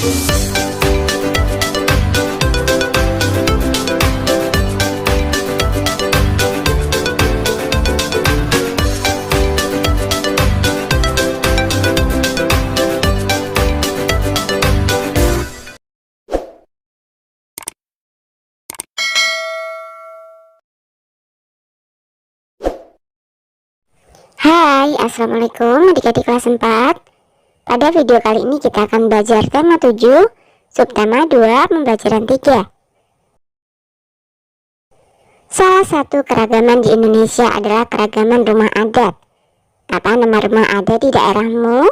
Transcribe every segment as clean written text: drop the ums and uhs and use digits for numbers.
Hai, assalamualaikum adik-adik kelas 4. Pada video kali ini kita akan belajar tema 7, subtema 2, pembelajaran 3. Salah satu keragaman di Indonesia adalah keragaman rumah adat. Apa nama rumah adat di daerahmu?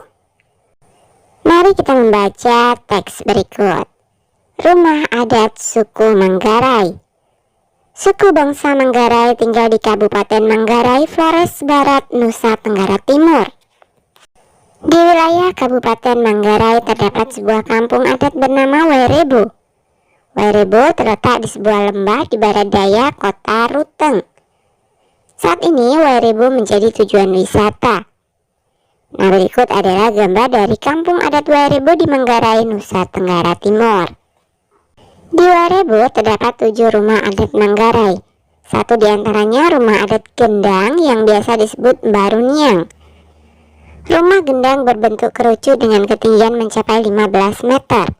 Mari kita membaca teks berikut. Rumah adat suku Manggarai. Suku bangsa Manggarai tinggal di Kabupaten Manggarai, Flores Barat, Nusa Tenggara Timur. Di wilayah Kabupaten Manggarai terdapat sebuah kampung adat bernama Wairebo. Wairebo terletak di sebuah lembah di barat daya kota Ruteng. Saat ini Wairebo menjadi tujuan wisata. Nah, berikut adalah gambar dari kampung adat Wairebo di Manggarai, Nusa Tenggara Timur. Di Wairebo terdapat 7 rumah adat Manggarai. Satu diantaranya rumah adat Gendang yang biasa disebut Baruniang. Rumah Gendang berbentuk kerucu dengan ketinggian mencapai 15 meter.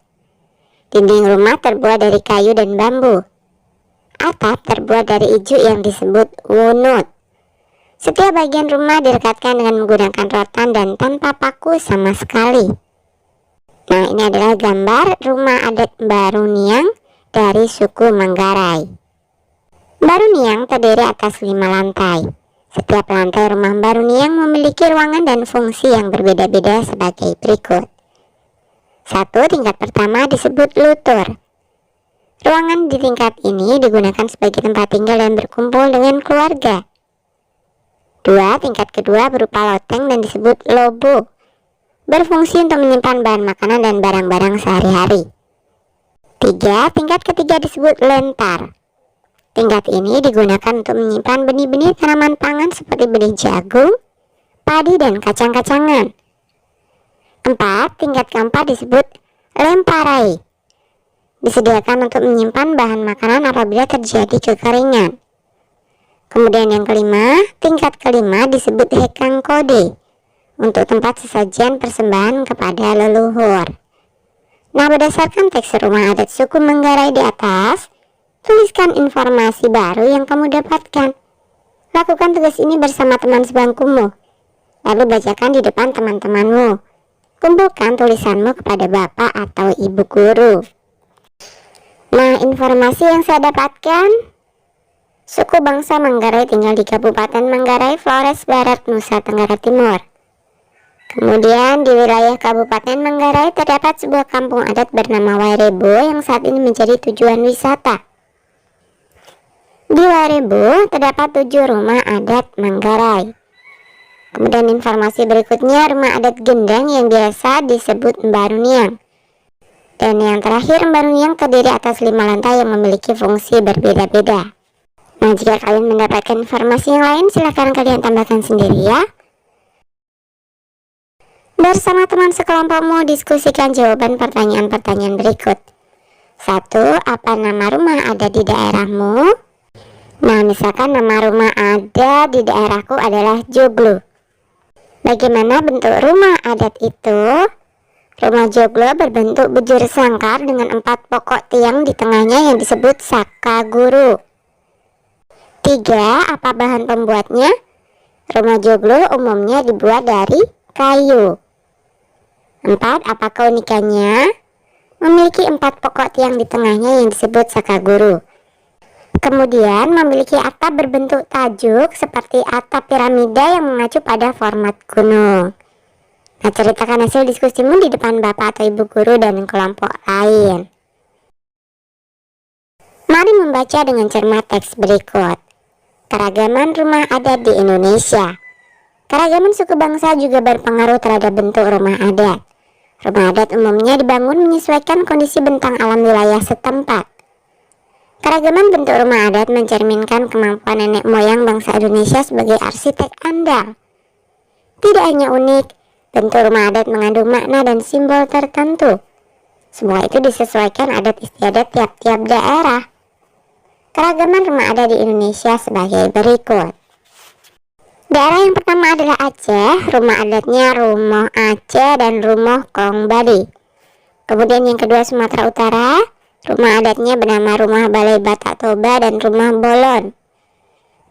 Dinding rumah terbuat dari kayu dan bambu. Atap terbuat dari ijuk yang disebut wunut. Setiap bagian rumah direkatkan dengan menggunakan rotan dan tanpa paku sama sekali. Nah, ini adalah gambar rumah adat Baruniang dari suku Manggarai. Baruniang terdiri atas 5 lantai. Setiap lantai rumah Baruniang memiliki ruangan dan fungsi yang berbeda-beda sebagai berikut. 1. Tingkat pertama disebut lutur. Ruangan di tingkat ini digunakan sebagai tempat tinggal dan berkumpul dengan keluarga. 2. Tingkat kedua berupa loteng dan disebut lobo. Berfungsi untuk menyimpan bahan makanan dan barang-barang sehari-hari. 3. Tingkat ketiga disebut lentar. Tingkat ini digunakan untuk menyimpan benih-benih tanaman pangan seperti benih jagung, padi, dan kacang-kacangan. 4. Tingkat keempat disebut lemparai. Disediakan untuk menyimpan bahan makanan apabila terjadi kekeringan. Kemudian yang kelima, tingkat kelima disebut hekang kode, untuk tempat sesajian persembahan kepada leluhur. Nah, berdasarkan teks rumah adat suku Manggarai di atas, tuliskan informasi baru yang kamu dapatkan. Lakukan tugas ini bersama teman sebangkumu, lalu bacakan di depan teman-temanmu. Kumpulkan tulisanmu kepada bapak atau ibu guru. Nah, informasi yang saya dapatkan, suku bangsa Manggarai tinggal di Kabupaten Manggarai, Flores Barat, Nusa Tenggara Timur. Kemudian di wilayah Kabupaten Manggarai terdapat sebuah kampung adat bernama Wairebo yang saat ini menjadi tujuan wisata. Di Wairebo terdapat 7 rumah adat Manggarai. Kemudian informasi berikutnya rumah adat Gendang yang biasa disebut Baruniang. Dan yang terakhir Baruniang terdiri atas 5 lantai yang memiliki fungsi berbeda-beda. Nah, jika kalian mendapatkan informasi yang lain silahkan kalian tambahkan sendiri ya. Bersama teman sekelompokmu diskusikan jawaban pertanyaan-pertanyaan berikut. 1. Apa nama rumah adat di daerahmu? Nah, misalkan nama rumah adat di daerahku adalah Joglo. Bagaimana bentuk rumah adat itu? Rumah Joglo berbentuk bujur sangkar dengan 4 pokok tiang di tengahnya yang disebut sakaguru. 3. Apa bahan pembuatnya? Rumah Joglo umumnya dibuat dari kayu. 4. Apa keunikannya? Memiliki 4 pokok tiang di tengahnya yang disebut sakaguru. Kemudian memiliki atap berbentuk tajuk seperti atap piramida yang mengacu pada format gunung. Nah, ceritakan hasil diskusimu di depan bapak atau ibu guru dan kelompok lain. Mari membaca dengan cermat teks berikut. Keragaman rumah adat di Indonesia. Keragaman suku bangsa juga berpengaruh terhadap bentuk rumah adat. Rumah adat umumnya dibangun menyesuaikan kondisi bentang alam wilayah setempat. Keragaman bentuk rumah adat mencerminkan kemampuan nenek moyang bangsa Indonesia sebagai arsitek andal. Tidak hanya unik, bentuk rumah adat mengandung makna dan simbol tertentu. Semua itu disesuaikan adat istiadat tiap-tiap daerah. Keragaman rumah adat di Indonesia sebagai berikut. Daerah yang pertama adalah Aceh. Rumah adatnya Rumoh Aceh dan Rumoh Kongbali. Kemudian yang kedua Sumatera Utara. Rumah adatnya bernama Rumah Balai Batak Toba dan Rumah Bolon.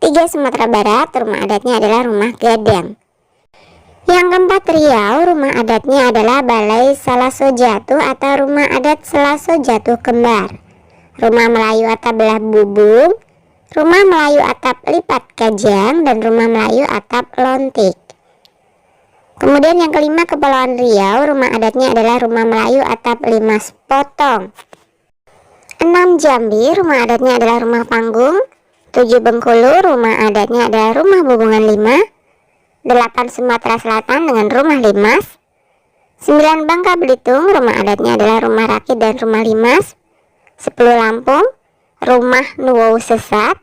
3 Sumatera Barat. Rumah adatnya adalah Rumah Gadang. Yang keempat Riau. Rumah adatnya adalah Balai Salaso Jatuh atau Rumah Adat Selaso Jatuh Kembar. Rumah Melayu atap belah bubung, Rumah Melayu atap lipat kajang, dan Rumah Melayu atap lontik. Kemudian yang kelima Kepulauan Riau. Rumah adatnya adalah Rumah Melayu atap 5 potong. 6 Jambi. Rumah adatnya adalah Rumah Panggung. 7 Bengkulu. Rumah adatnya adalah Rumah Bubungan 5. 8 Sumatera Selatan dengan Rumah Limas. 9 Bangka Belitung. Rumah adatnya adalah Rumah Rakit dan Rumah Limas. 10 Lampung. Rumah Nuwou Sesat.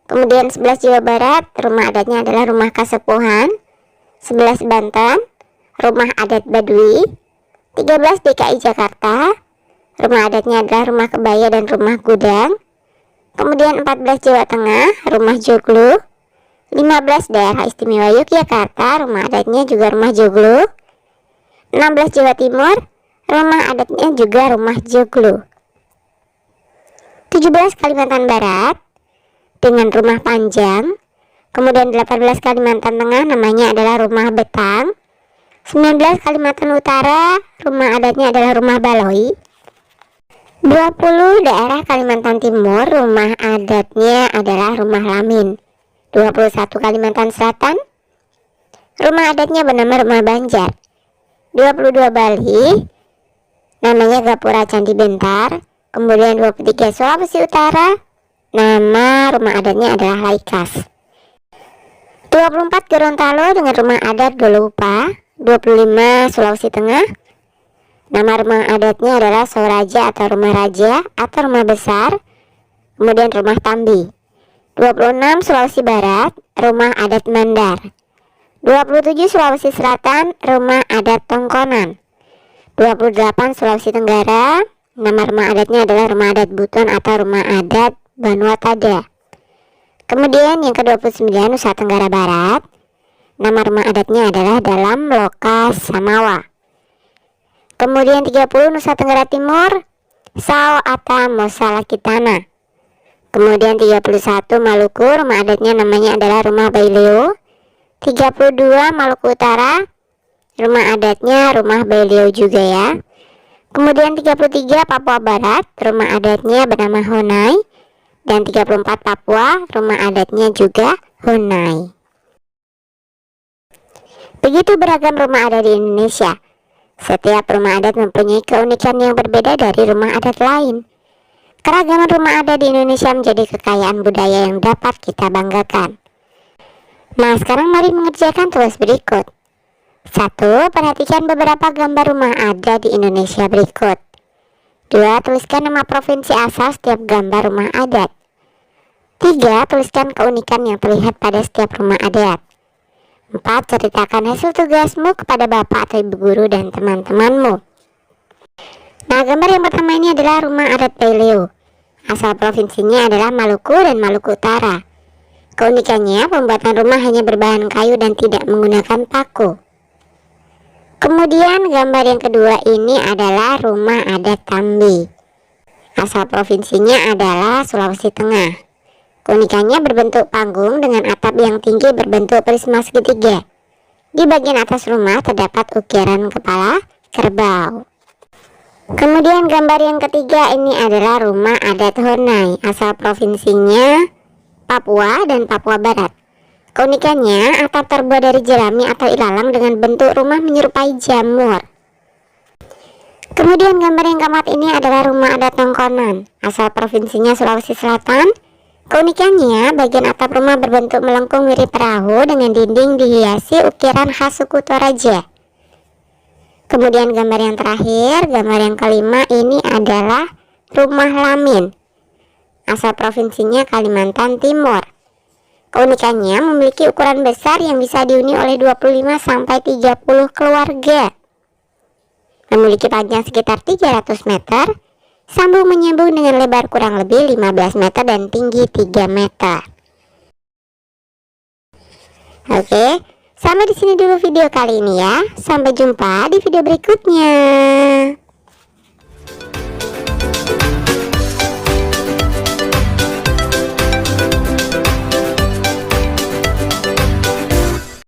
Kemudian 11 Jawa Barat. Rumah adatnya adalah Rumah Kasepuhan. 11 Banten. Rumah Adat Baduy. 13 DKI Jakarta. Rumah adatnya adalah Rumah Kebaya dan Rumah Gudang. Kemudian 14 Jawa Tengah. Rumah Joglo. 15 Daerah Istimewa Yogyakarta. Rumah adatnya juga Rumah Joglo. 16 Jawa Timur. Rumah adatnya juga Rumah Joglo. 17 Kalimantan Barat dengan Rumah Panjang. Kemudian 18 Kalimantan Tengah namanya adalah Rumah Betang. 19 Kalimantan Utara rumah adatnya adalah Rumah Baloi. 20 daerah Kalimantan Timur rumah adatnya adalah Rumah Lamin. 21 Kalimantan Selatan rumah adatnya bernama Rumah Banjar. 22 Bali namanya Gapura Candi Bentar. Kemudian 23 Sulawesi Utara nama rumah adatnya adalah Laikas. 24 Gorontalo dengan rumah adat Dolupa. 25 Sulawesi Tengah nama rumah adatnya adalah Soraja atau Rumah Raja atau Rumah Besar. Kemudian Rumah Tambi. 26 Sulawesi Barat rumah adat Mandar. 27 Sulawesi Selatan rumah adat Tongkonan. 28 Sulawesi Tenggara nama rumah adatnya adalah Rumah Adat Buton atau Rumah Adat Banuatada. Kemudian yang ke-29 Nusa Tenggara Barat nama rumah adatnya adalah Dalam Loka Samawa. Kemudian 30 Nusa Tenggara Timur Sao Ata Mosalakitana. Kemudian 31 Maluku rumah adatnya namanya adalah Rumah Baileo. 32 Maluku Utara rumah adatnya Rumah Baileo juga ya. Kemudian 33 Papua Barat rumah adatnya bernama Honai. Dan 34 Papua rumah adatnya juga Honai. Begitu beragam rumah adat di Indonesia. Setiap rumah adat mempunyai keunikan yang berbeda dari rumah adat lain. Keragaman rumah adat di Indonesia menjadi kekayaan budaya yang dapat kita banggakan. Nah, sekarang mari mengerjakan tugas berikut. 1. Perhatikan beberapa gambar rumah adat di Indonesia berikut. 2. Tuliskan nama provinsi asal setiap gambar rumah adat. 3. Tuliskan keunikan yang terlihat pada setiap rumah adat. 4. Ceritakan hasil tugasmu kepada bapak atau ibu guru dan teman-temanmu. Nah, gambar yang pertama ini adalah rumah adat Baileo. Asal provinsinya adalah Maluku dan Maluku Utara. Keunikannya, pembuatan rumah hanya berbahan kayu dan tidak menggunakan paku. Kemudian gambar yang kedua ini adalah rumah adat Tambi. Asal provinsinya adalah Sulawesi Tengah. Keunikannya berbentuk panggung dengan atap yang tinggi berbentuk prisma segitiga. Di bagian atas rumah terdapat ukiran kepala kerbau. Kemudian gambar yang ketiga ini adalah rumah adat Honai. Asal provinsinya Papua dan Papua Barat. Keunikannya, atap terbuat dari jerami atau ilalang dengan bentuk rumah menyerupai jamur. Kemudian gambar yang keempat ini adalah rumah adat Tongkonan. Asal provinsinya Sulawesi Selatan. Keunikannya, bagian atap rumah berbentuk melengkung mirip perahu dengan dinding dihiasi ukiran khas suku Toraja. Kemudian gambar yang terakhir, gambar yang kelima ini adalah rumah Lamin. Asal provinsinya Kalimantan Timur. Keunikannya memiliki ukuran besar yang bisa dihuni oleh 25-30 keluarga. memiliki panjang sekitar 300 meter, sambung menyambung dengan lebar kurang lebih 15 meter dan tinggi 3 meter. Oke, sampai di sini dulu video kali ini ya. Sampai jumpa di video berikutnya.